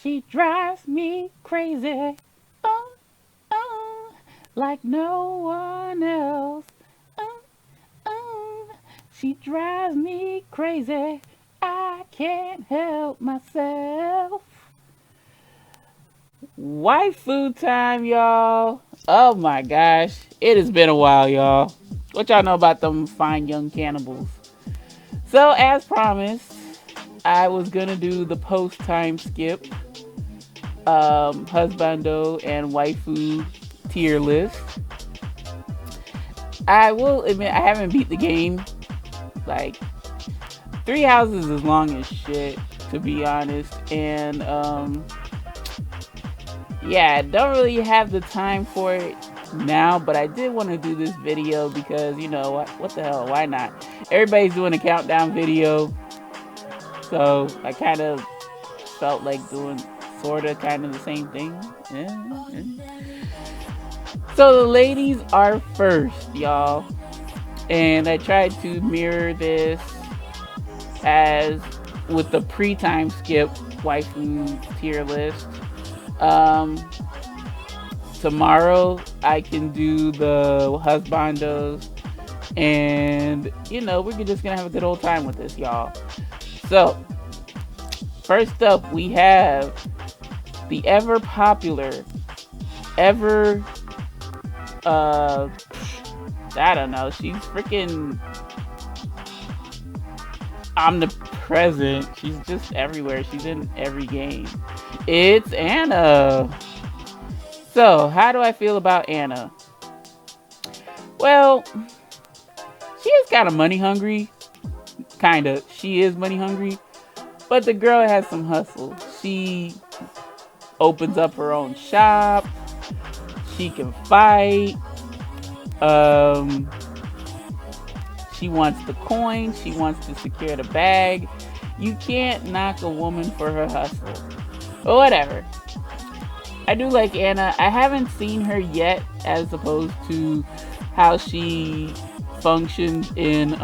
She drives me crazy. Oh, oh, like no one else. Oh, oh, she drives me crazy. I can't help myself. Waifu time, y'all. Oh my gosh. It has been a while, y'all. What y'all know about them fine young cannibals? So, as promised, I was gonna do the post-time skip, husbando and waifu tier list. I will admit I haven't beat the game. Like, 3 houses is long as shit, to be honest. And yeah, I don't really have the time for it now, but I did want to do this video because, you know, what the hell, why not? Everybody's doing a countdown video, so I kind of felt like doing sort of kind of the same thing. So the ladies are first, y'all, and I tried to mirror this as with the pre-time skip waifu tier list. Tomorrow I can do the husbandos, and you know, we're just gonna have a good old time with this, y'all. So first up we have the ever popular, ever I don't know, she's freaking omnipresent. She's just everywhere. She's in every game. It's Anna. So, how do I feel about Anna? Well, she is kind of money hungry. Kind of. She is money hungry. But the girl has some hustle. She opens up her own shop. She can fight. She wants the coin. She wants to secure the bag. You can't knock a woman for her hustle. But whatever. I do like Anna. I haven't seen her yet as opposed to how she functions in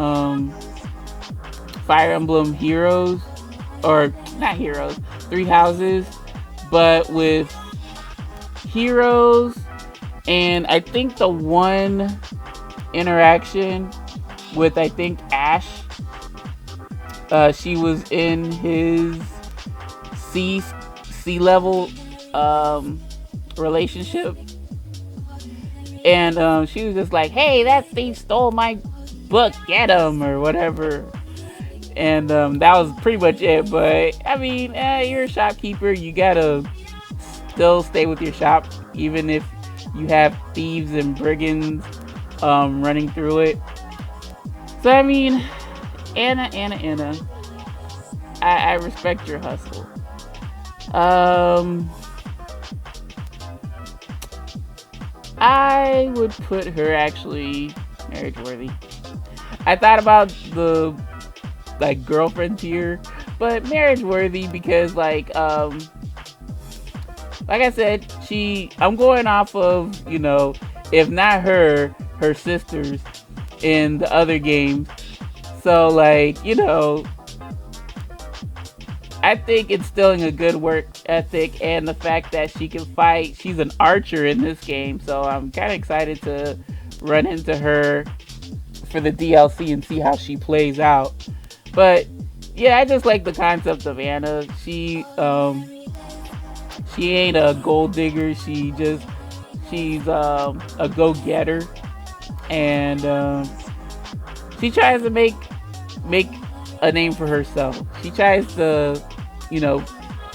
Fire Emblem Heroes. Or, not Heroes. 3 Houses. But with Heroes, and I think the one interaction with, I think, Ash, she was in his sea level relationship, and she was just like, hey, that thief stole my book, get him, or whatever. And that was pretty much it. But I mean, you're a shopkeeper, you gotta still stay with your shop even if you have thieves and brigands running through it. So I mean, Anna, I respect your hustle. I would put her actually marriage worthy. I thought about the like girlfriend tier, but marriage worthy because like I said, I'm going off of, you know, if not her sisters in the other games. So like, you know, I think instilling a good work ethic and the fact that she can fight. She's an archer in this game, so I'm kind of excited to run into her for the DLC and see how she plays out. But yeah, I just like the concept of Anna. She ain't a gold digger. She's a go-getter, and she tries to make a name for herself. She tries to, you know,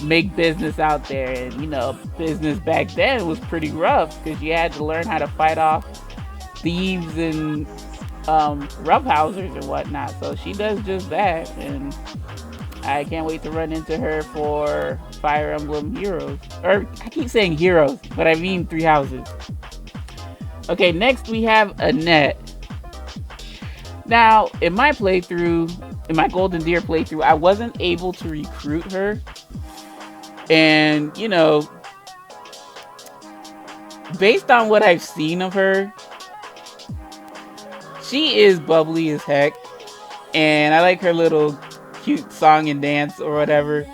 make business out there, and you know, business back then was pretty rough because you had to learn how to fight off thieves and roughhousers and whatnot. So she does just that, and I can't wait to run into her for Fire Emblem Heroes. Or I keep saying Heroes, but I mean 3 Houses. Okay, next we have Annette. Now, in my playthrough, in my Golden Deer playthrough, I wasn't able to recruit her. And, you know, based on what I've seen of her, she is bubbly as heck. And I like her little cute song and dance or whatever.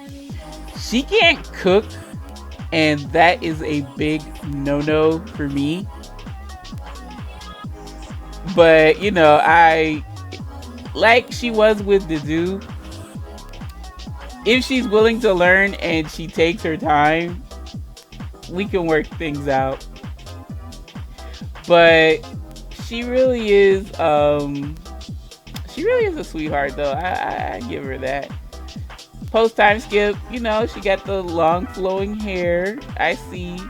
She can't cook, and that is a big no-no for me. But you know, I like she was with Didu. If she's willing to learn and she takes her time, we can work things out. But she really is a sweetheart though. I give her that. Post-Timeskip, you know, she got the long flowing hair. I see.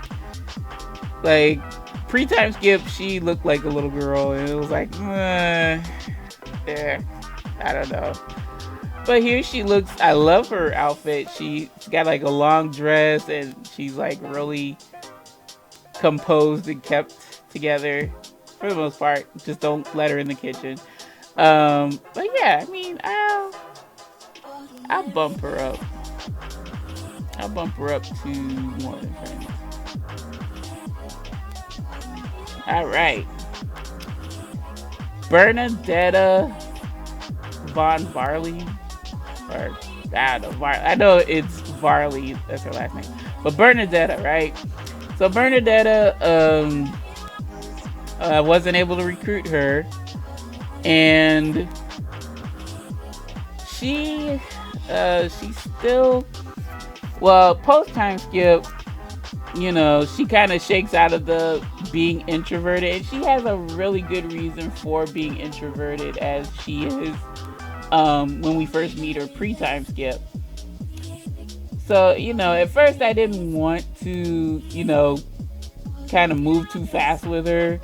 Like, pre-Timeskip, she looked like a little girl, and it was like, yeah, I don't know. But here she looks, I love her outfit. She's got like a long dress, and she's like really composed and kept together for the most part. Just don't let her in the kitchen. But yeah, I mean, I'll bump her up. I'll bump her up to More Than Friends. Alright. Bernadetta Von Varley. Or, I don't know, I know it's Varley, that's her last name. But Bernadetta, right? So Bernadetta, wasn't able to recruit her. And she's still, well, post-Timeskip, you know, she kind of shakes out of the being introverted, and she has a really good reason for being introverted, as she is when we first meet her pre-Timeskip. So, you know, at first I didn't want to, you know, kind of move too fast with her,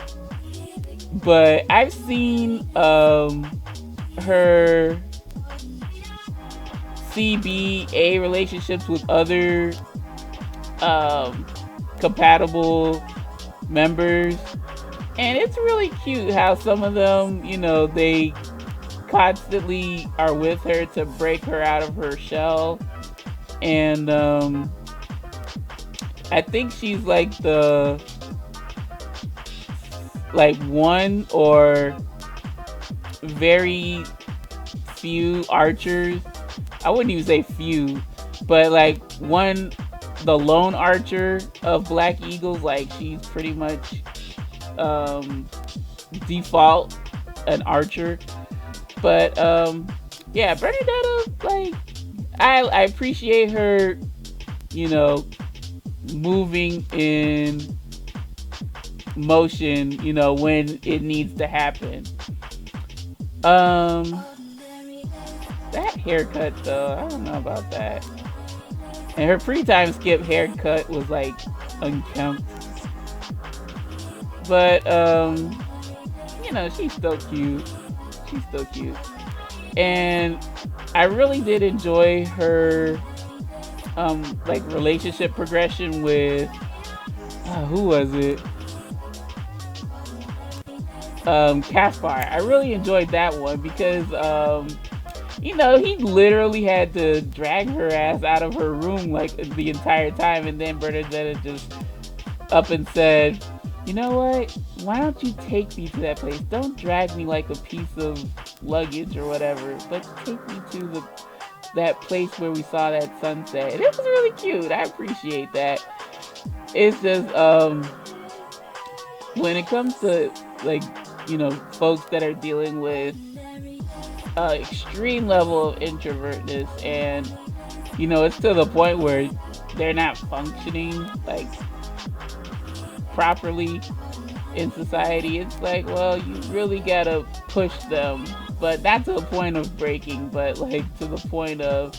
but I've seen her CBA relationships with other compatible members, and it's really cute how some of them, you know, they constantly are with her to break her out of her shell. And I think she's like the one or very few archers, I wouldn't even say few, but like the lone archer of Black Eagles. Like, she's pretty much default an archer. But yeah, Bernadetta, like, I appreciate her, you know, moving in motion, you know, when it needs to happen. That haircut though, I don't know about that. And her pre-Timeskip haircut was like unkempt. But you know, she's still cute. She's still cute. And I really did enjoy her like relationship progression with who was it? Caspar. I really enjoyed that one because you know, he literally had to drag her ass out of her room like the entire time, and then Bernadetta just up and said, you know what? Why don't you take me to that place? Don't drag me like a piece of luggage or whatever, but take me to that place where we saw that sunset. And it was really cute. I appreciate that. It's just when it comes to, like, you know, folks that are dealing with extreme level of introvertness, and you know, it's to the point where they're not functioning like properly in society. It's like, well, you really gotta push them, but not to the point of breaking, but like to the point of,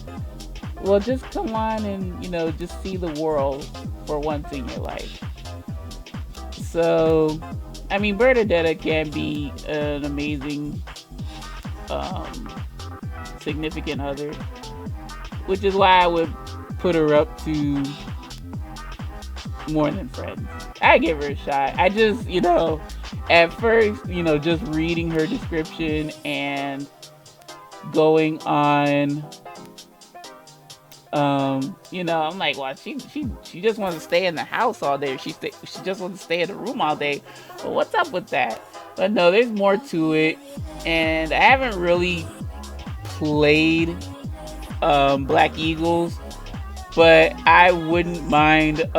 well, just come on and, you know, just see the world for once in your life. So I mean, Bernadetta can be an amazing significant other, which is why I would put her up to More Than Friends. I give her a shot. I just, you know, at first, you know, just reading her description and going on, you know, I'm like, well, she just wants to stay in the house all day. She just wants to stay in the room all day. But what's up with that? But no, there's more to it, and I haven't really played Black Eagles, but I wouldn't mind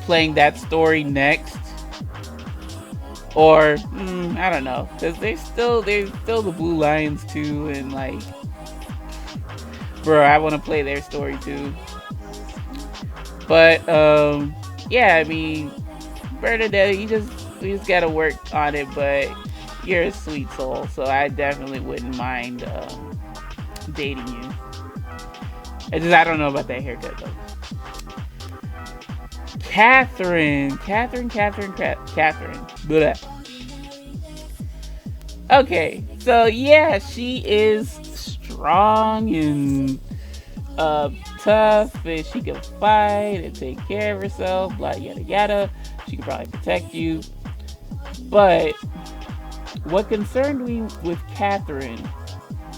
playing that story next. Or I don't know, because there's still the Blue Lions too, and like, bro, I want to play their story too. But yeah, I mean, Bernadette, you just gotta work on it, but you're a sweet soul, so I definitely wouldn't mind dating you. I don't know about that haircut though. Catherine. Blah. Okay, so yeah, she is strong and tough, and she can fight and take care of herself, blah yada yada. She can probably protect you. But what concerned me with Catherine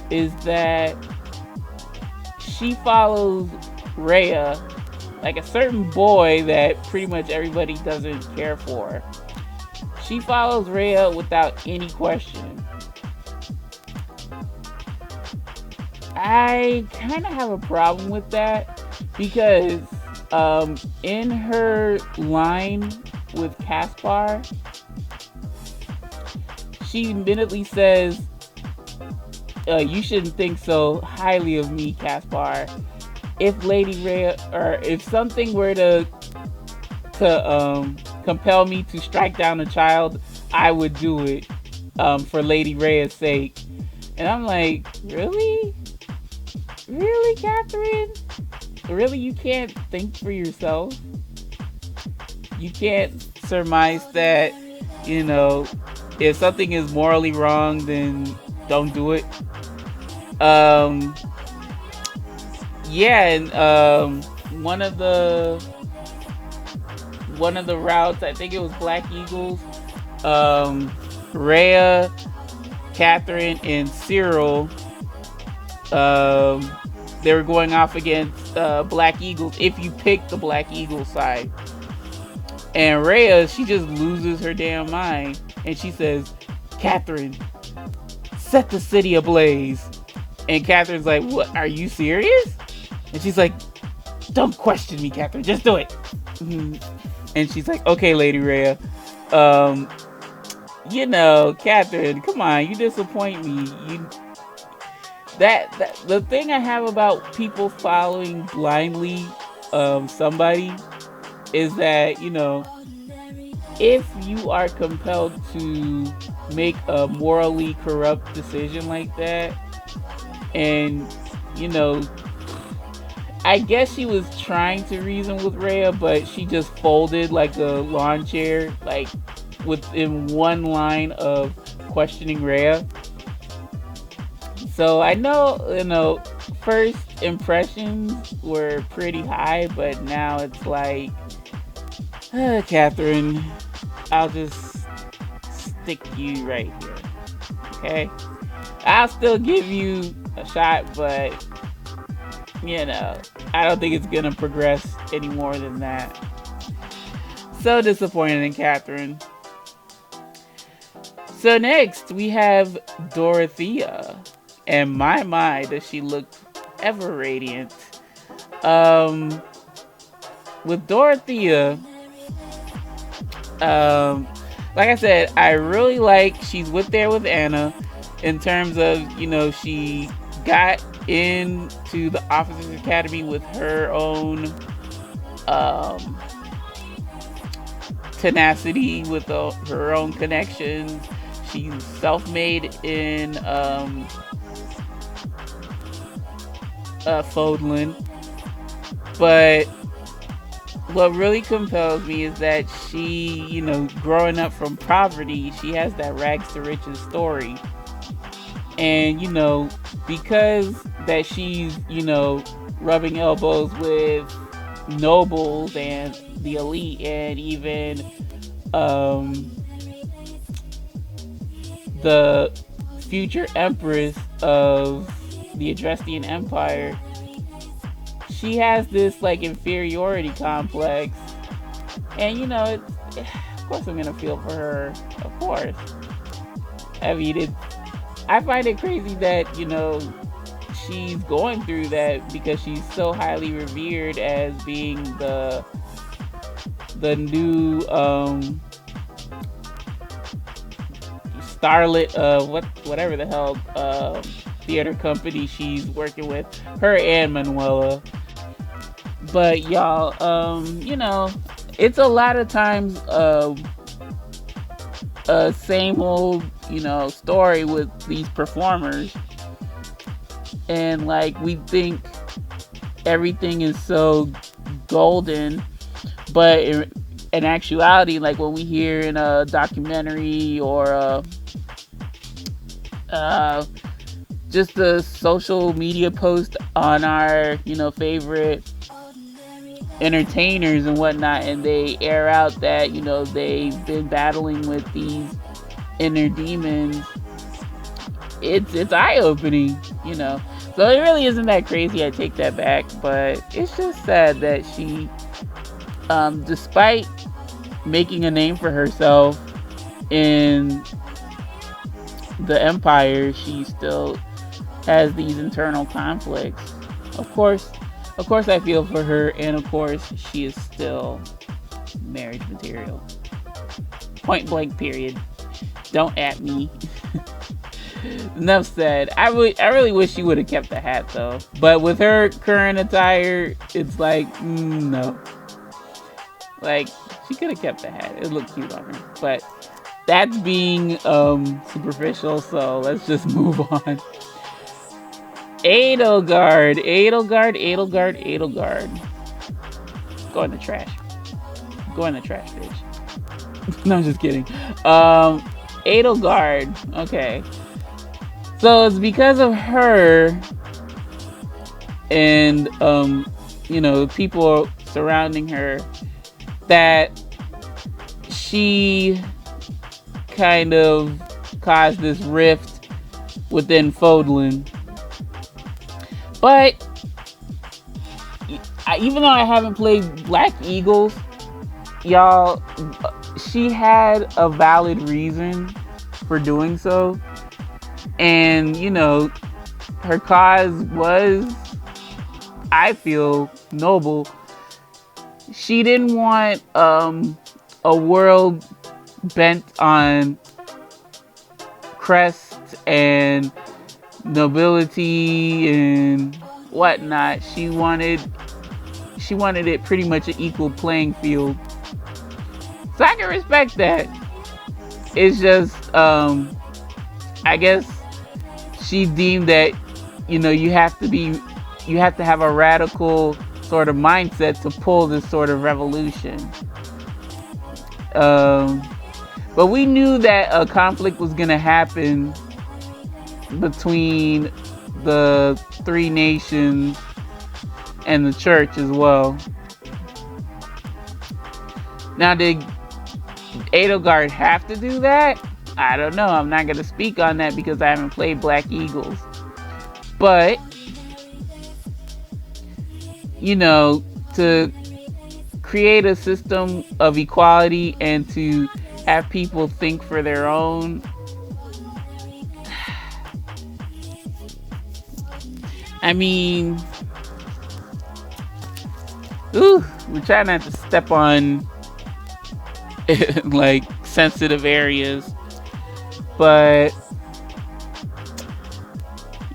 is that she follows Rhea, like a certain boy that pretty much everybody doesn't care for. She follows Rhea without any question. I kind of have a problem with that because in her line with Caspar, she admittedly says, you shouldn't think so highly of me, Caspar. If Lady Rhea, or if something were to compel me to strike down a child, I would do it for Lady Rhea's sake. And I'm like, really? Really, Catherine? Really, you can't think for yourself? You can't surmise that, you know, if something is morally wrong, then don't do it. Yeah, and one of the routes, I think it was Black Eagles, Rhea, Catherine, and Cyril, they were going off against Black Eagles, if you pick the Black Eagles side. And Rhea, she just loses her damn mind, and she says, Catherine, set the city ablaze. And Catherine's like, what, are you serious? And she's like, don't question me, Catherine, just do it. And she's like, okay, Lady Rhea. You know, Catherine, come on, you disappoint me. That the thing I have about people following blindly somebody is that, you know, if you are compelled to make a morally corrupt decision like that, and, you know, I guess she was trying to reason with Rhea, but she just folded like a lawn chair, like within one line of questioning Rhea. So I know, you know, first impressions were pretty high, but now it's like, Catherine, I'll just stick you right here. Okay? I'll still give you a shot, but, you know, I don't think it's gonna progress any more than that. So disappointed in Catherine. So next we have Dorothea. And my, does she look ever radiant. With Dorothea, like I said, I really like she's there with Anna in terms of, you know, she got into the Officers Academy with her own tenacity, with her own connections. She's self-made in Fodlan. But what really compels me is that she, you know, growing up from poverty, she has that rags to riches story. And, you know, because that she's, you know, rubbing elbows with nobles and the elite and even the future empress of the Adrestian Empire, she has this like inferiority complex. And, you know, of course I'm gonna feel for her, of course. I mean, I find it crazy that, you know, she's going through that because she's so highly revered as being the new starlet of whatever the hell theater company she's working with, her and Manuela. But y'all, it's a lot of times a same old, story with these performers. And like, we think everything is so golden, but in actuality, like when we hear in a documentary or just a social media post on our, favorite entertainers and whatnot, and they air out that, they've been battling with these inner demons, it's eye-opening, So it really isn't that crazy, I take that back, but it's just sad that she, despite making a name for herself in the Empire, she still has these internal conflicts. Of course I feel for her, and of course she is still marriage material. Point blank period. Don't at me. Enough said. I really wish she would have kept the hat though. But with her current attire, it's like, no. Like, she could have kept the hat. It looked cute on her. But that's being superficial, so let's just move on. Edelgard. Go in the trash. Go in the trash, bitch. No, I'm just kidding. Edelgard. Okay. So it's because of her and, people surrounding her that she kind of caused this rift within Fodlan. But even though I haven't played Black Eagles, y'all, she had a valid reason for doing so. And, her cause was, I feel, noble. She didn't want a world bent on crest and nobility and whatnot. She wanted it pretty much an equal playing field. So I can respect that. It's just, I guess she deemed that, you have to have a radical sort of mindset to pull this sort of revolution. But we knew that a conflict was going to happen between the three nations and the church as well. Now, did Edelgard have to do that? I don't know. I'm not going to speak on that because I haven't played Black Eagles. But, to create a system of equality and to have people think for their own, I mean, we're trying not to step on like sensitive areas, but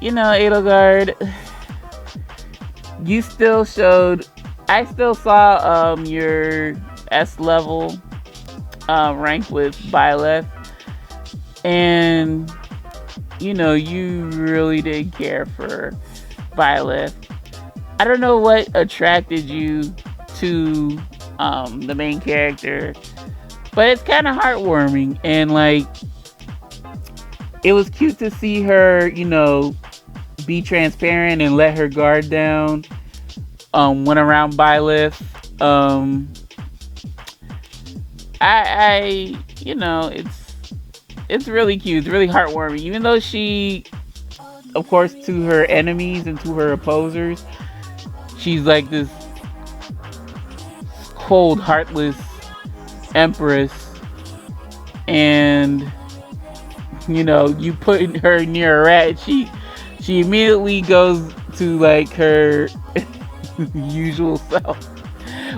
Edelgard, you still showed. I still saw your S level rank with Byleth, and you really did care for Byleth. I don't know what attracted you to the main character, but it's kind of heartwarming, and like, it was cute to see her, be transparent and let her guard down when around Byleth. It's really cute. It's really heartwarming. Even though she, of course, to her enemies and to her opposers, she's like this cold, heartless empress. And, you put her near a rat, she immediately goes to like her usual self,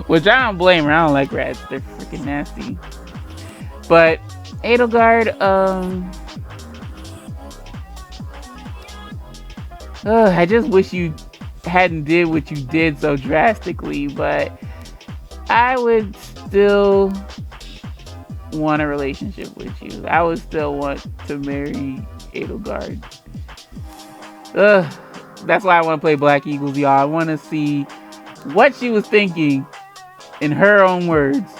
which I don't blame her. I don't like rats; they're freaking nasty. But Edelgard, I just wish you hadn't did what you did so drastically, but I would still want a relationship with you. I would still want to marry Edelgard. That's why I want to play Black Eagles, y'all. I want to see what she was thinking in her own words.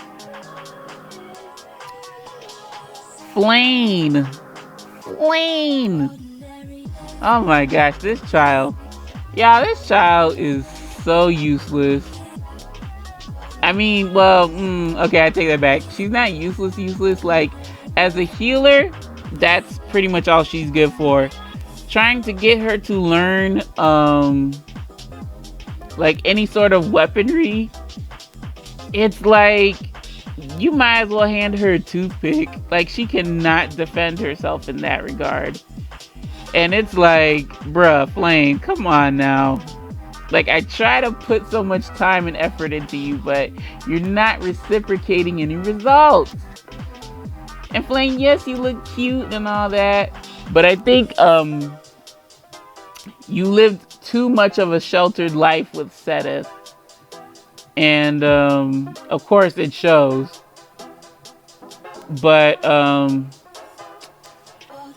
Flayn. Oh my gosh, this child. Yeah, this child is so useless. I mean, well, okay, I take that back. She's not useless. Like, as a healer, that's pretty much all she's good for. Trying to get her to learn, like, any sort of weaponry, it's like, you might as well hand her a toothpick. Like, she cannot defend herself in that regard. And it's like, bruh, Flayn, come on now. Like, I try to put so much time and effort into you, but you're not reciprocating any results. And Flayn, yes, you look cute and all that, but I think you lived too much of a sheltered life with Seteth. And of course it shows. But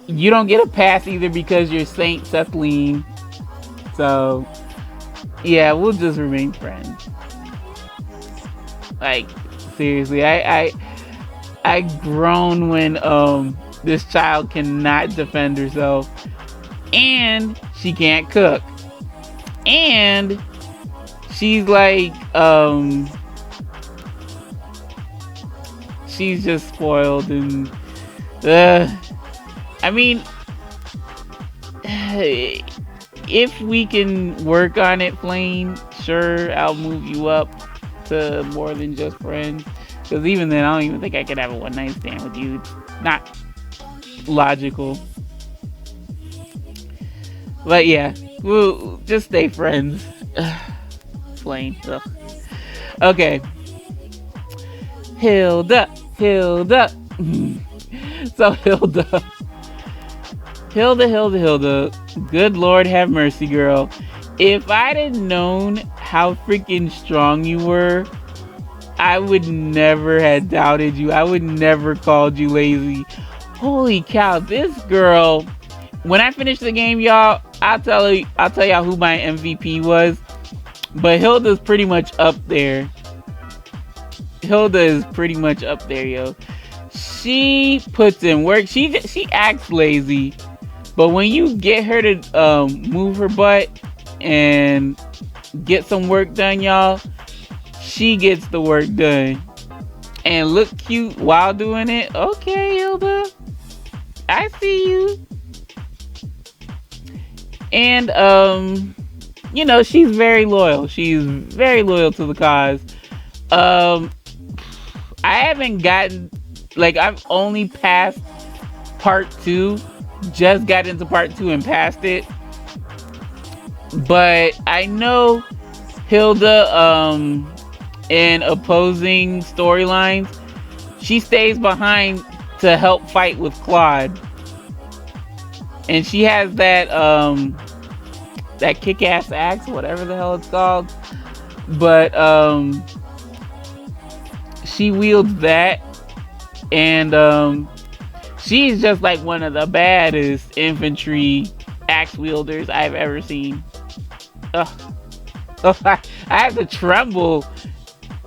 you don't get a pass either because you're Saint Sethlene. So yeah, we'll just remain friends. Like, seriously, I groan when this child cannot defend herself, and she can't cook, and she's like she's just spoiled. And I mean, if we can work on it, Flayn, sure, I'll move you up to more than just friends. Because even then, I don't even think I could have a one-night stand with you. It's not logical. But yeah, we'll just stay friends. Flayn. Ugh. Okay. Hilda. So Hilda. Good Lord have mercy, girl. If I'd have known how freaking strong you were, I would never have doubted you. I would never called you lazy. Holy cow, this girl. When I finish the game, y'all, I'll tell y'all who my MVP was. But Hilda's pretty much up there. Hilda is pretty much up there, yo. She puts in work. She acts lazy, but when you get her to move her butt and get some work done, y'all, she gets the work done and look cute while doing it. Okay, Hilda, I see you. And you know, she's very loyal. She's very loyal to the cause. I haven't gotten, like, I've only passed part 2, just got into part 2 and passed it. But I know Hilda, in opposing storylines, she stays behind to help fight with Claude. And she has that, that kick-ass axe, whatever the hell it's called. But, she wields that, and she's just like one of the baddest infantry axe wielders I've ever seen. I have to tremble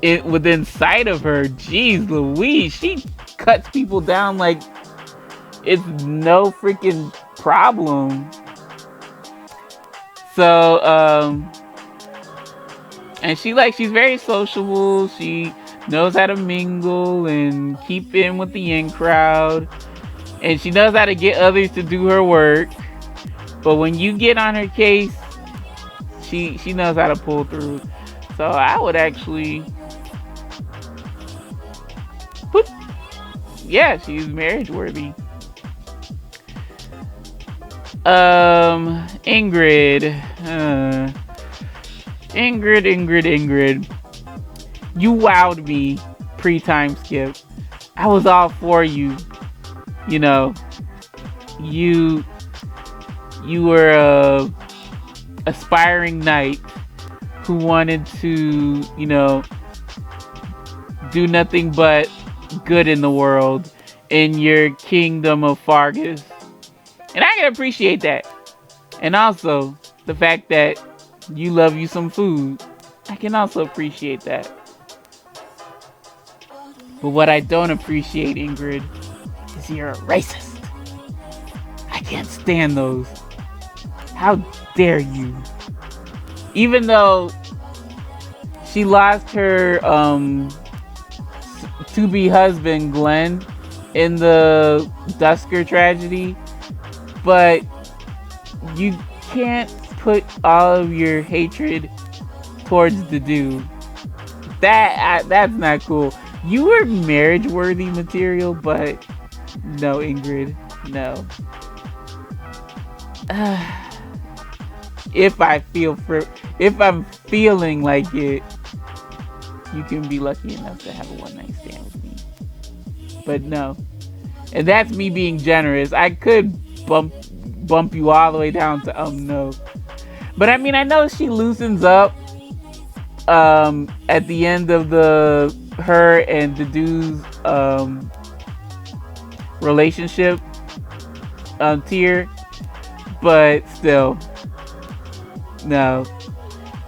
within sight of her. Jeez Louise, she cuts people down like it's no freaking problem. So and she's very sociable. She knows how to mingle and keep in with the in crowd, and she knows how to get others to do her work. But when you get on her case, she knows how to pull through. So I would actually yeah, she's marriage worthy. Ingrid. Ingrid. You wowed me pre-time skip. I was all for you. You know, you were a aspiring knight who wanted to, you know, do nothing but good in the world in your kingdom of Fargus. And I can appreciate that. And also the fact that you love you some food. I can also appreciate that. But what I don't appreciate, Ingrid, is you're a racist. I can't stand those. How dare you? Even though she lost her to-be husband, Glenn, in the Dusker tragedy, but you can't put all of your hatred towards the dude. That's not cool. You were marriage-worthy material, but no, Ingrid, no. If I'm feeling like it, you can be lucky enough to have a one-night stand with me. But no. And that's me being generous. I could bump you all the way down to no. But I mean, I know she loosens up at the end of her and the dude's relationship tier, but still, no.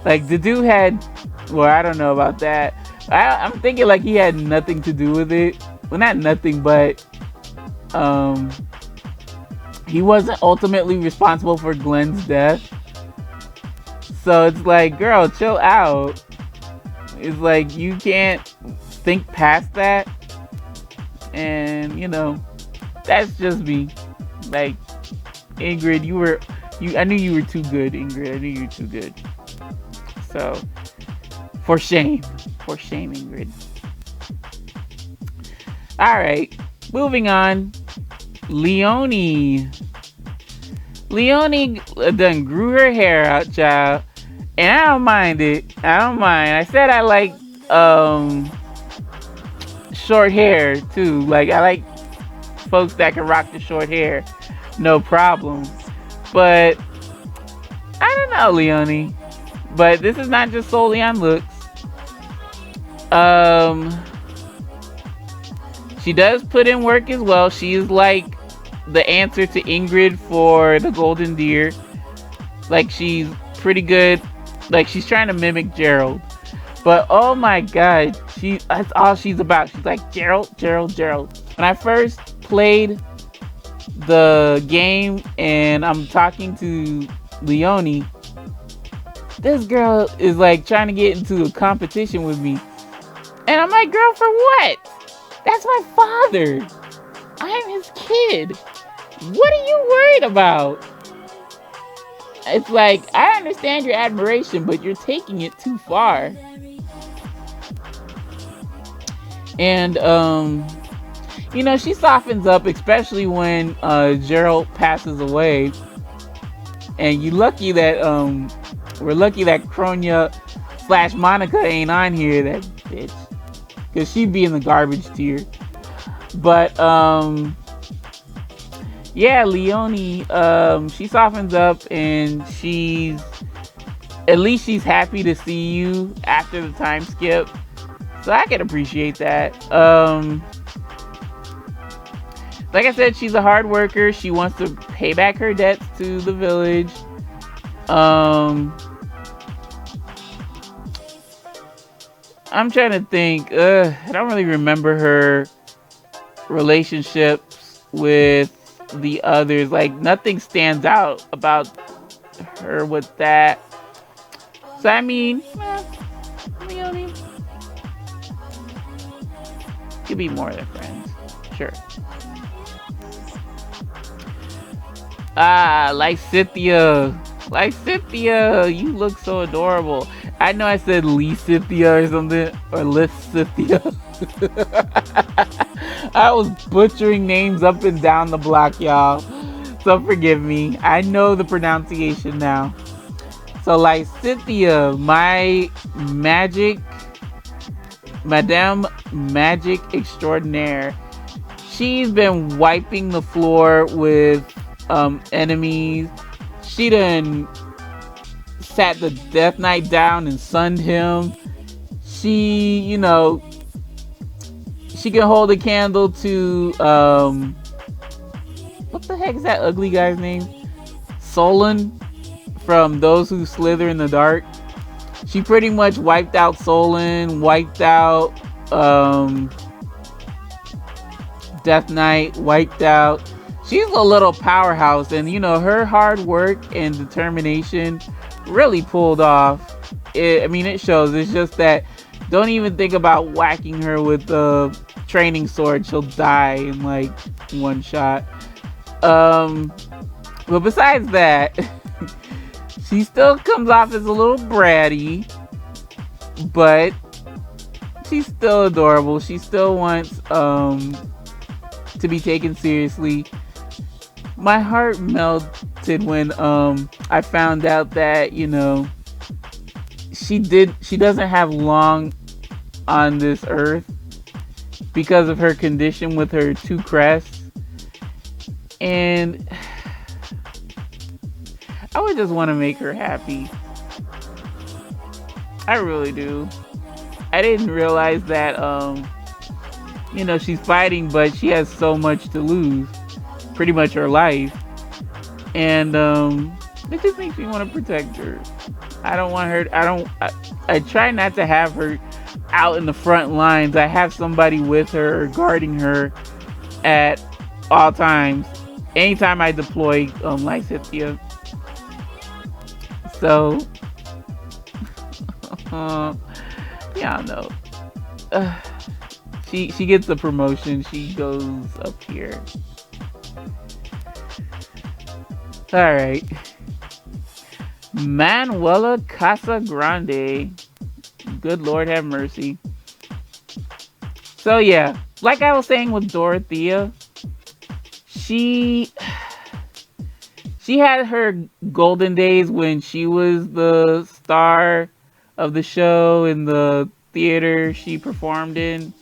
Like, the dude had, well, I don't know about that. I'm thinking like he had nothing to do with it. Well, not nothing, but he wasn't ultimately responsible for Glenn's death. So it's like, girl, chill out. It's like, you can't think past that. And, you know, that's just me. Like, Ingrid, I knew you were too good, Ingrid. I knew you were too good. So, for shame, Ingrid. Alright, moving on. Leonie done grew her hair out, child. And I don't mind it. I said I like short hair too. Like, I like folks that can rock the short hair. No problem. But I don't know, Leonie. But this is not just solely on looks. She does put in work as well. She is like the answer to Ingrid for the Golden Deer. Like, she's pretty good. Like, she's trying to mimic Gerald. But oh my god, that's all she's about. She's like, Gerald. When I first played the game and I'm talking to Leonie, this girl is like trying to get into a competition with me. And I'm like, girl, for what? That's my father. I'm his kid. What are you worried about? It's like, I understand your admiration, but you're taking it too far. And, you know, she softens up, especially when Gerald passes away. And we're lucky that Kronya / Monica ain't on here, that bitch. Because she'd be in the garbage tier. But, yeah, Leonie, she softens up and at least she's happy to see you after the time skip. So I can appreciate that. Like I said, she's a hard worker. She wants to pay back her debts to the village. I'm trying to think. I don't really remember her relationships with the others. Like, nothing stands out about her with that. So I mean, Leonie could be more than friends, sure. Lysithia, you look so adorable. I know I said Lysithia or something, or Lysithia. I was butchering names up and down the block, y'all. So forgive me. I know the pronunciation now. So Lysithea, my magic, Madame Magic Extraordinaire. She's been wiping the floor with enemies. She done sat the Death Knight down and sunned him. She, you know, she can hold a candle to what the heck is that ugly guy's name? Solon from Those Who Slither in the Dark. She pretty much wiped out Solon, wiped out Death Knight, wiped out. She's a little powerhouse, and you know, her hard work and determination really pulled off. I mean, it shows. It's just that don't even think about whacking her with the training sword. She'll die in like one shot. But besides that, she still comes off as a little bratty, but she's still adorable. She still wants to be taken seriously. My heart melted when I found out that, you know, she doesn't have long on this earth because of her condition with her two crests. And I would just want to make her happy. I really do. I didn't realize that you know, she's fighting, but she has so much to lose. Pretty much her life. And it just makes me want to protect her. I don't want her, I try not to have her out in the front lines. I have somebody with her guarding her at all times. Anytime I deploy Lysithea. So yeah, I know. She gets the promotion. She goes up here. Alright. Manuela Casagrande. Good Lord have mercy. So yeah, like I was saying with Dorothea, she had her golden days when she was the star of the show in the theater she performed in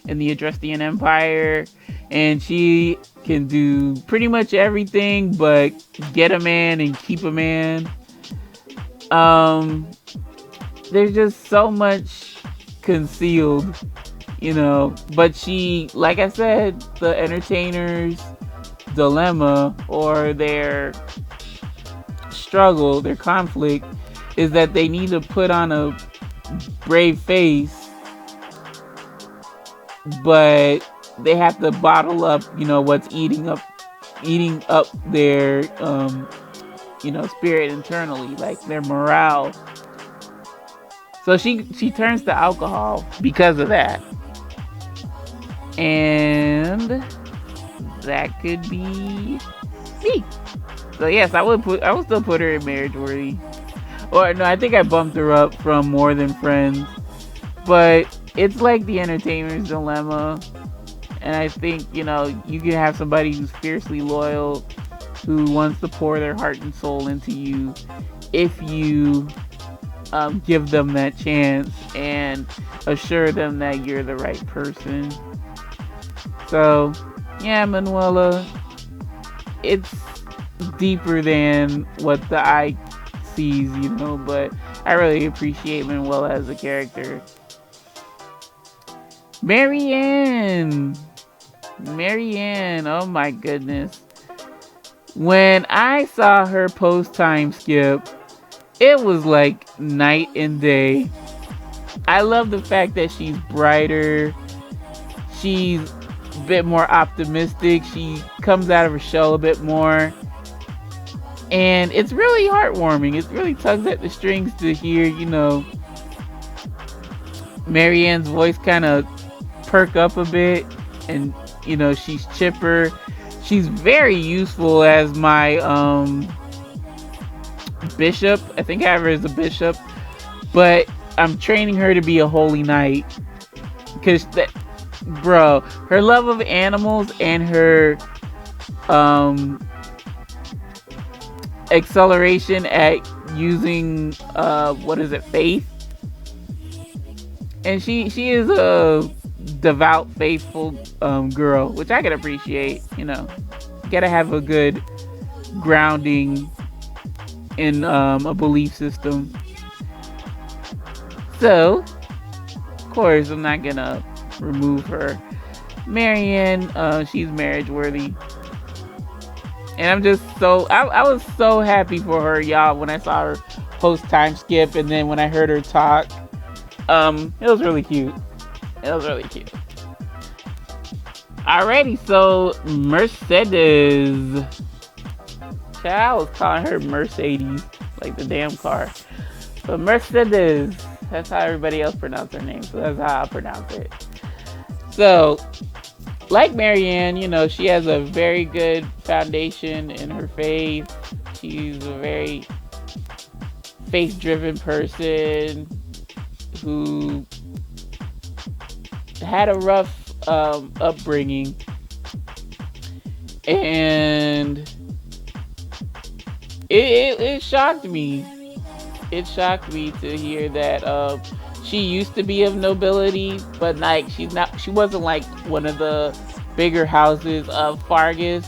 the Adrestian Empire, and she can do pretty much everything but get a man and keep a man. There's just so much concealed, you know, but she, like I said, the entertainer's dilemma or their struggle, their conflict is that they need to put on a brave face, but they have to bottle up, you know, what's eating up their you know, spirit internally, like their morale. So she turns to alcohol because of that. And that could be me. So yes, I would still put her in marriage worthy. Or no, I think I bumped her up from More Than Friends. But it's like the entertainer's dilemma. And I think, you know, you can have somebody who's fiercely loyal, who wants to pour their heart and soul into you if you give them that chance and assure them that you're the right person. So, yeah, Manuela, it's deeper than what the eye sees, you know, but I really appreciate Manuela as a character. Marianne, oh my goodness. When I saw her Post-Timeskip, it was like night and day. I love the fact that she's brighter. She's a bit more optimistic. She comes out of her shell a bit more. And it's really heartwarming. It really tugs at the strings to hear, you know, Marianne's voice kind of perk up a bit. And, you know, she's chipper. She's very useful as my bishop. I think I have her as a bishop. But I'm training her to be a holy knight. Because, bro, her love of animals and her acceleration at using what is it, faith. And she is a devout, faithful girl, which I can appreciate. You know, gotta have a good grounding in a belief system. So, of course, I'm not gonna remove her. Marianne, she's marriage worthy. And I'm just I was so happy for her, y'all, when I saw her post-Timeskip, and then when I heard her talk. It was really cute. It was really cute. Alrighty, so Mercedes. I was calling her Mercedes, like the damn car. But Mercedes, that's how everybody else pronounces her name, so that's how I pronounce it. So, like Marianne, you know, she has a very good foundation in her faith. She's a very faith-driven person who had a rough upbringing, and it shocked me. It shocked me to hear that she used to be of nobility, but like she wasn't like one of the bigger houses of Fargus,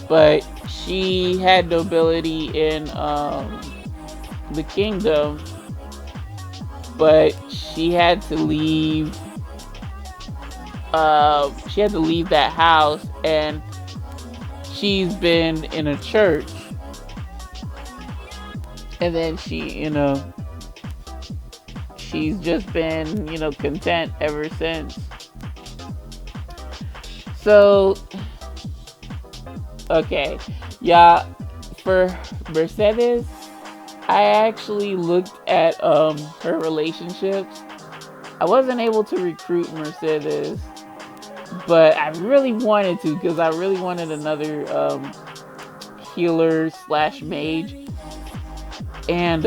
but she had nobility in the kingdom. But she had to leave. She had to leave that house, and she's been in a church. And then she, you know, she's just been, you know, content ever since. So, okay, yeah, for Mercedes, I actually looked at her relationships. I wasn't able to recruit Mercedes, but I really wanted to, because I really wanted another healer / mage, and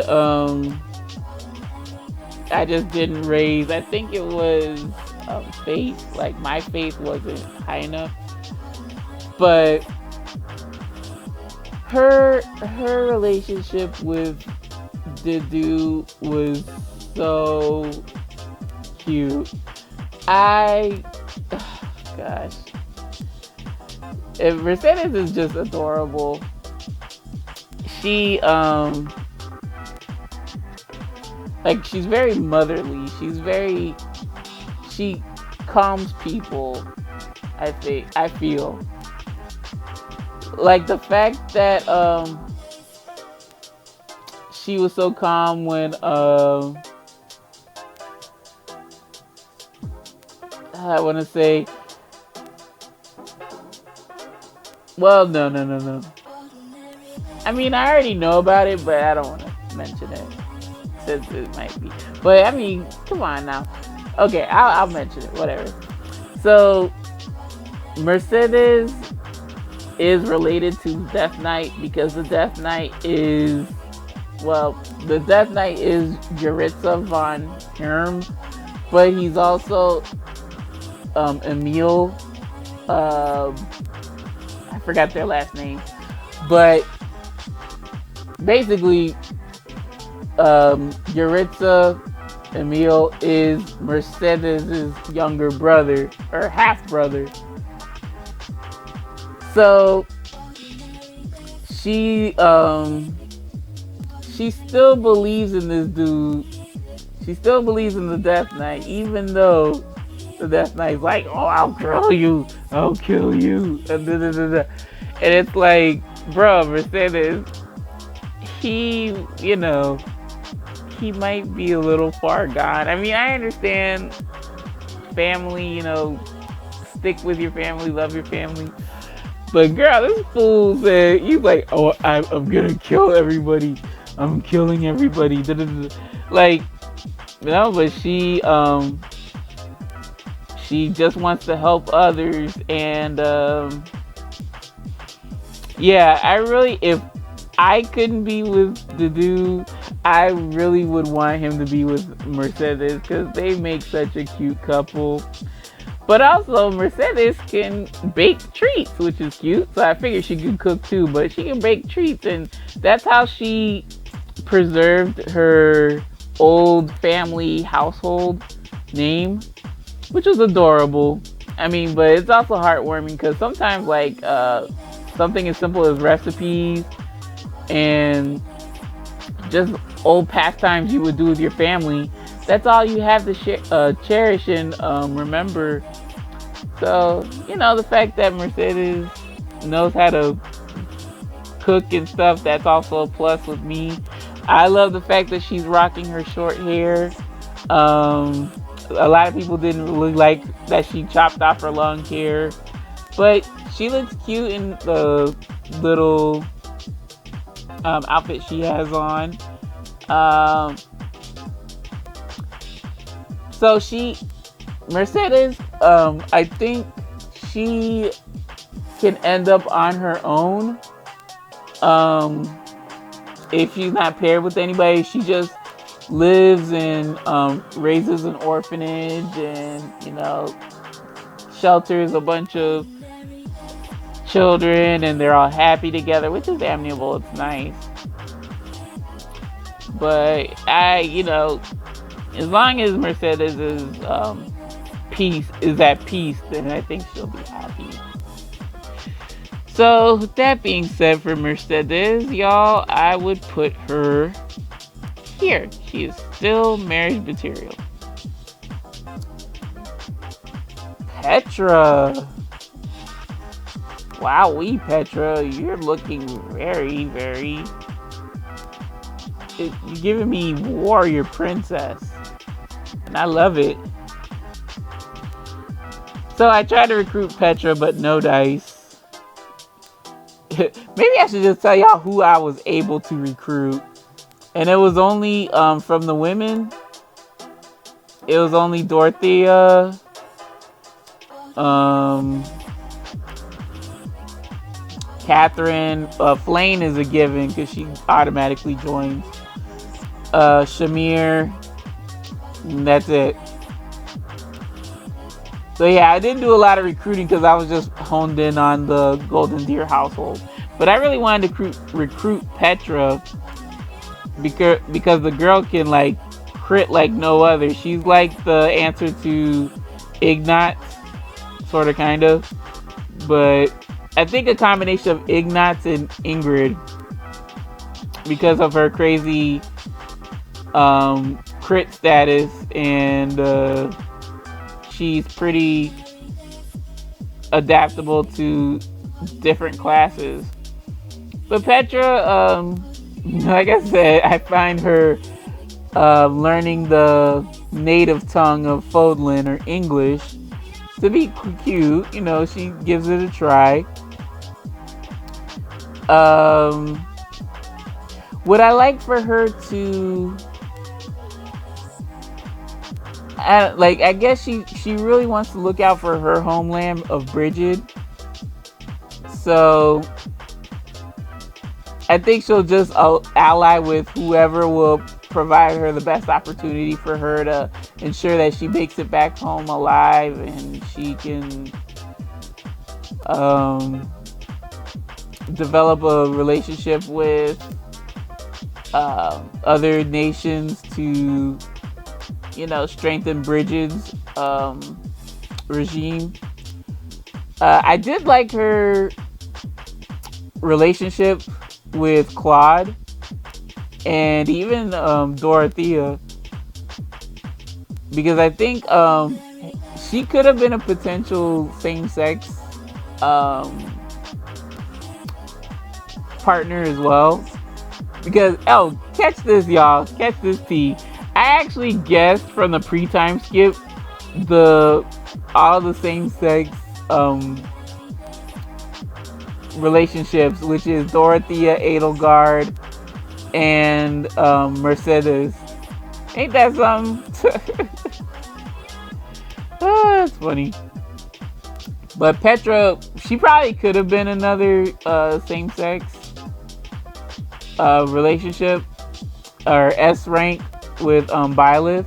I just didn't raise. I think it was faith. Like my faith wasn't high enough, but her relationship with Didu was so cute. Gosh, Mercedes is just adorable. She like she's very motherly. She calms people. I feel like the fact that she was so calm when I want to say, well, no. I mean, I already know about it, but I don't want to mention it since it might be. But I mean, come on now. Okay, I'll mention it. Whatever. So Mercedes is related to Death Knight because the Death Knight is Yaritza von Herm, but he's also Emil. I forgot their last name, but basically, Yaritza Emil is Mercedes' younger brother or half brother. So she still believes in this dude. She still believes in the Death Knight, even though the Death Knight's like, "Oh, I'll kill you, and it's like, bro, Mercedes, he might be a little far gone. I mean, I understand family, stick with your family, love your family. But girl, this fool said, he's like, "Oh, I'm gonna kill everybody. I'm killing everybody." Like, but she just wants to help others, and if I couldn't be with the dude, I really would want him to be with Mercedes because they make such a cute couple. But also, Mercedes can bake treats, which is cute. So I figured she could cook too, but she can bake treats, and that's how she preserved her old family household name, which was adorable. I mean, but it's also heartwarming because sometimes, like, something as simple as recipes and just old pastimes you would do with your family, that's all you have to cherish and remember. So, you know, the fact that Mercedes knows how to cook and stuff, that's also a plus with me. I love the fact that she's rocking her short hair. A lot of people didn't really like that she chopped off her long hair, but she looks cute in the little outfit she has on. So Mercedes, I think she can end up on her own. If she's not paired with anybody, she just lives and raises an orphanage and, you know, shelters a bunch of children, and they're all happy together, which is amiable. It's nice. But you know, as long as Mercedes is at peace, then I think she'll be happy. So that being said, for Mercedes, y'all, I would put her here. She is still marriage material. Petra. Wowee, Petra, you're looking very, very... You're giving me warrior princess. And I love it. So I tried to recruit Petra, but no dice. Maybe I should just tell y'all who I was able to recruit. And it was only from the women. It was only Dorothea. Catherine. Flane is a given because she automatically joins. Shamir. And that's it. So yeah, I didn't do a lot of recruiting because I was just honed in on the Golden Deer household. But I really wanted to recruit Petra because the girl can like crit like no other. She's like the answer to Ignatz, sort of, kind of. But I think a combination of Ignatz and Ingrid, because of her crazy crit status, and she's pretty adaptable to different classes. But Petra, like I said, I find her learning the native tongue of Fodlan, or English, to be cute. You know, she gives it a try. Would I like for her to... I guess she really wants to look out for her homeland of Brigid. So I think she'll just ally with whoever will provide her the best opportunity for her to ensure that she makes it back home alive, and she can develop a relationship with other nations to, you know, strengthen Brigid's regime. I did like her relationship with Claude and even Dorothea, because I think she could have been a potential same-sex partner as well. Because, catch this, y'all, catch this tea. I actually guessed from the pre-time skip all the same-sex relationships, which is Dorothea, Edelgard, and Mercedes. Ain't that something? Oh, that's funny. But Petra, she probably could have been another same-sex relationship, or S rank with Byleth.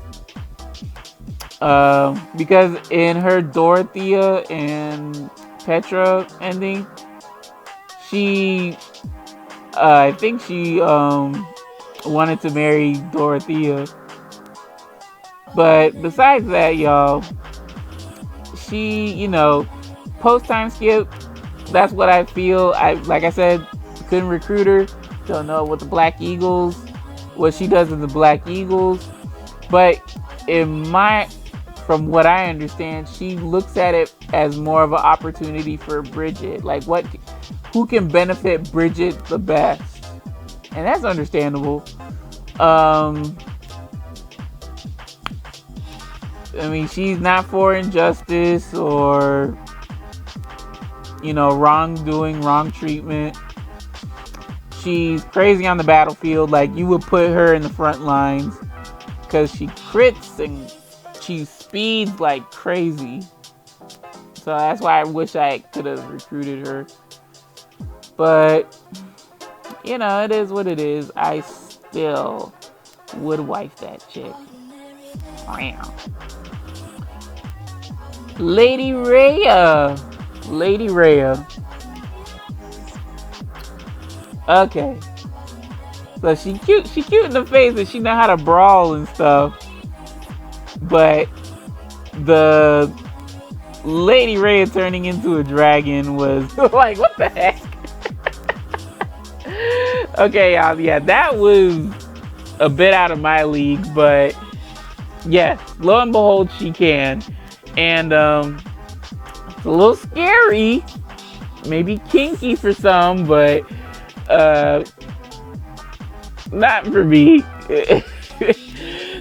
Because in her Dorothea and Petra ending, she, I think she wanted to marry Dorothea. But besides that, y'all, she, post-Timeskip, that's what I feel. Like I said, couldn't recruit her. Don't know what what she does in the Black Eagles. But from what I understand, she looks at it as more of an opportunity for Bridget. Like who can benefit Bridget the best? And that's understandable. I mean, she's not for injustice or, wrongdoing, wrong treatment. She's crazy on the battlefield. Like, you would put her in the front lines because she crits and she speeds like crazy. So that's why I wish I could have recruited her. But, it is what it is. I still would wife that chick. Wow. Lady Rhea. Okay. So she cute in the face and she know how to brawl and stuff. But the Lady Rhea turning into a dragon was like, what the heck? Okay, y'all, yeah, that was a bit out of my league, but yes, lo and behold, she can. And it's a little scary, maybe kinky for some, but not for me.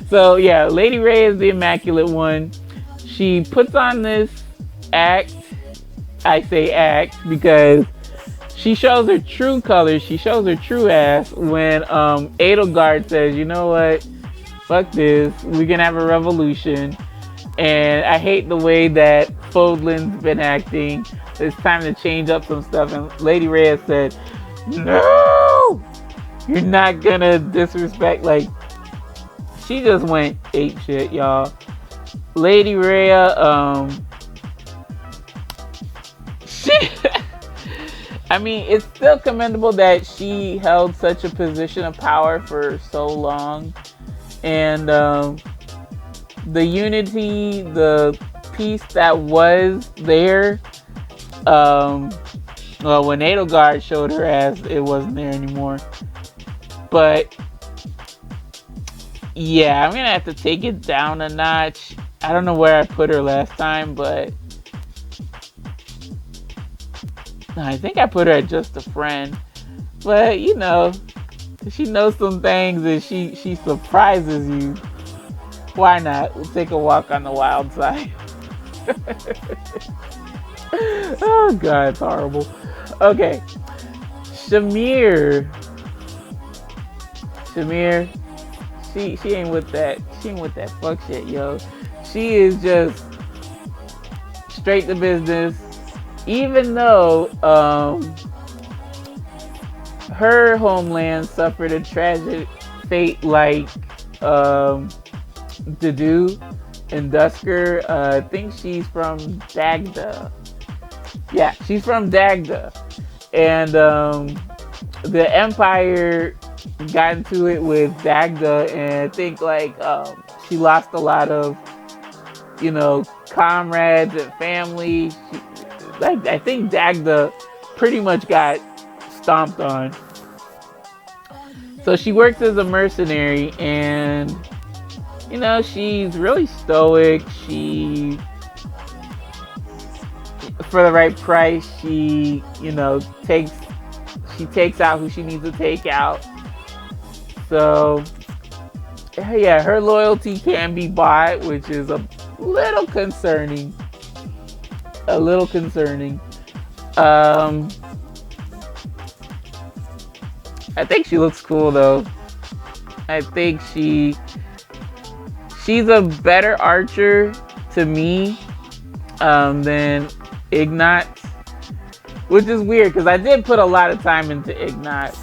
So yeah, Lady Rhea is the Immaculate One. She puts on this act. I say act because she shows her true colors. She shows her true ass when Edelgard says, you know what? Fuck this. We're gonna have a revolution. And I hate the way that Fodlan's been acting. It's time to change up some stuff. And Lady Rhea said, no! You're not gonna disrespect. Like, she just went ape shit, y'all. Lady Rhea, I mean, it's still commendable that she held such a position of power for so long. And the unity, the peace that was there, when Edelgard showed her ass, it wasn't there anymore. But yeah, I'm gonna have to take it down a notch. I don't know where I put her last time, but I think I put her at just a friend. But she knows some things and she surprises you. Why not? We'll take a walk on the wild side. Oh god, it's horrible. Okay. Shamir, she ain't with that. She ain't with that fuck shit, yo. She is just straight to business. Even though her homeland suffered a tragic fate like Dedu and Dusker. I think she's from Dagda. Yeah, she's from Dagda. And the Empire got into it with Dagda, and I think she lost a lot of comrades and family. I think Dagda pretty much got stomped on. So she works as a mercenary, and she's really stoic. She, for the right price, she takes out who she needs to take out. So yeah, her loyalty can be bought, which is a little concerning. I think she looks cool though. I think she's a better archer to me than Ignat, which is weird because I did put a lot of time into Ignat,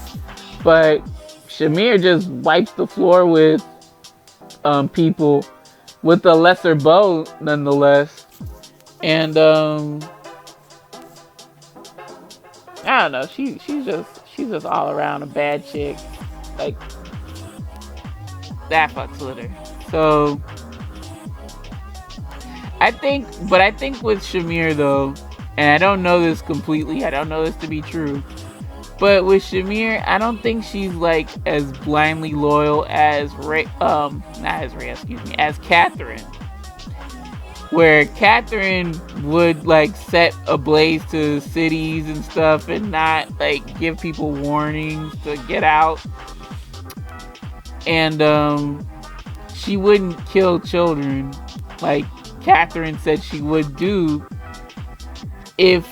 but Shamir just wipes the floor with people. with a lesser bow nonetheless. And I don't know. She's just all around a bad chick. Like that fucks with her. So I think with Shamir though, and I don't know this completely. I don't know this to be true. But with Shamir, I don't think she's like as blindly loyal as as Catherine. Where Catherine would like set ablaze to cities and stuff and not like give people warnings to get out. And she wouldn't kill children like Catherine said she would do if,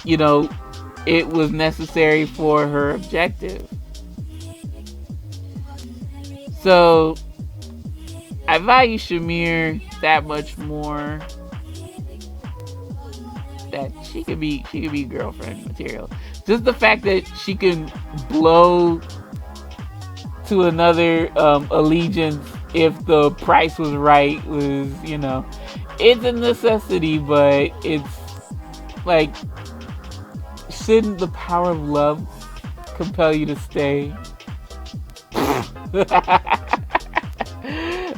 you know, it was necessary for her objective. So I value Shamir that much more. That she could be girlfriend material. Just the fact that she can blow to another allegiance if the price was right was, you know, it's a necessity, but it's like, shouldn't the power of love compel you to stay?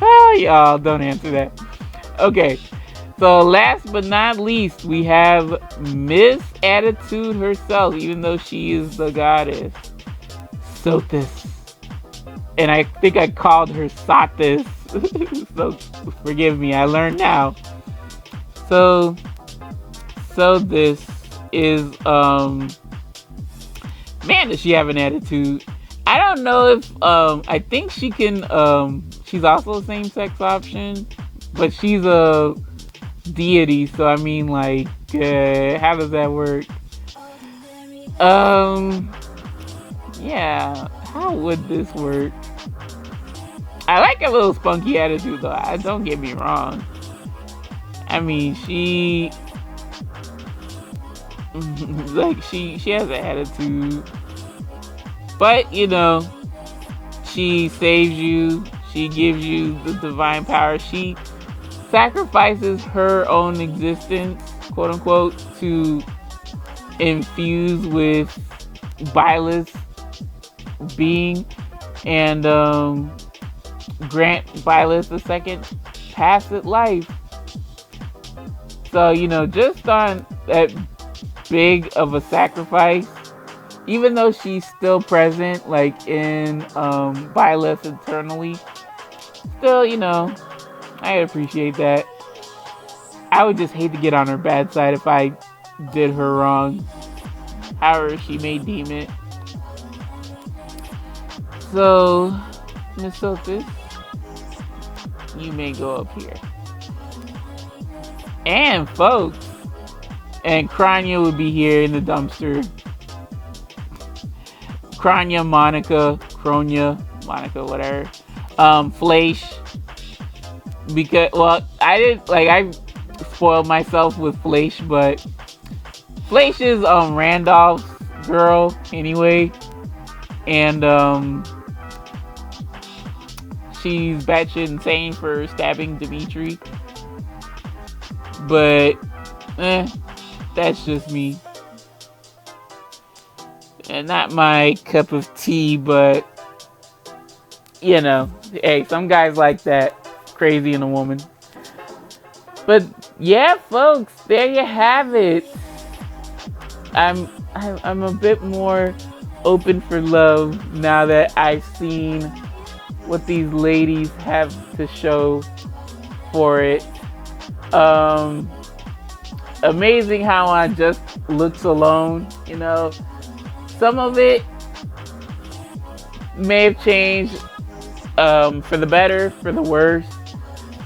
Oh, y'all, don't answer that. Okay, so last but not least, we have Miss Attitude herself, even though she is the goddess, Sothis. And I think I called her Sothis. So forgive me, I learned now. So this is man, does she have an attitude. I don't know if I think she can she's also a same-sex option, but she's a deity, so I mean, like, how does that work? Yeah, how would this work? I like a little spunky attitude though, don't get me wrong. I mean, she like she has an attitude, but you know, she saves you, she gives you the divine power, she sacrifices her own existence, quote unquote, to infuse with Byla's being and grant Bylas the second pass at life. So, you know, just on that big of a sacrifice, even though she's still present, like in Bylas internally, still, you know, I appreciate that. I would just hate to get on her bad side if I did her wrong, however she may deem it. So, Miss Sophis, you may go up here. And folks, and Kranya would be here in the dumpster. Kranya, Monica, whatever. Fleisch. Because, well, I spoiled myself with Fleisch, but Fleisch is Randolph's girl anyway. And she's batshit insane for stabbing Dimitri. But that's just me. And not my cup of tea, but you know, hey, some guys like that. Crazy in a woman. But yeah, folks, there you have it. I'm a bit more open for love now that I've seen what these ladies have to show for it. Amazing how on just looks alone, you know, some of it may have changed for the better, for the worse,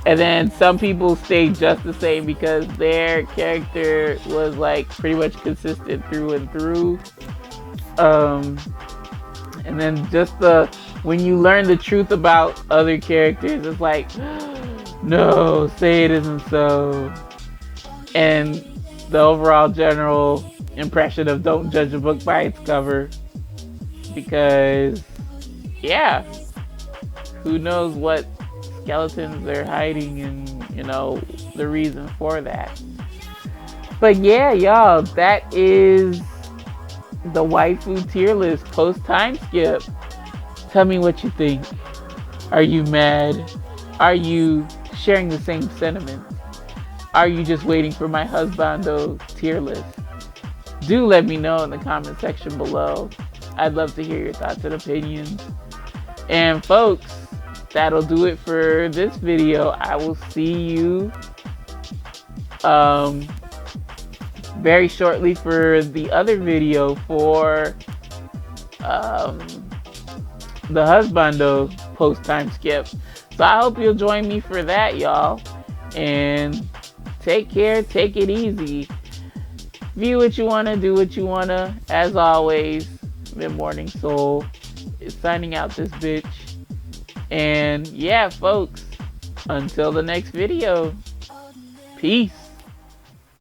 and then some people stay just the same because their character was like pretty much consistent through and through. And then just when you learn the truth about other characters, it's like, no, say it isn't so. And the overall general impression of don't judge a book by its cover, because yeah, who knows what's skeletons they're hiding and, you know, the reason for that. But yeah, y'all, that is the waifu tier list post-Timeskip. Tell me what you think. Are you mad? Are you sharing the same sentiments? Are you just waiting for my Husbandos tier list? Do let me know in the comment section below. I'd love to hear your thoughts and opinions. And folks, that'll do it for this video. I will see you very shortly for the other video for the Husbando post-Timeskip. So I hope you'll join me for that, y'all. And take care, take it easy. View what you wanna, do what you wanna. As always, Mid-Morning Soul is signing out this bitch. And yeah, folks, until the next video, peace.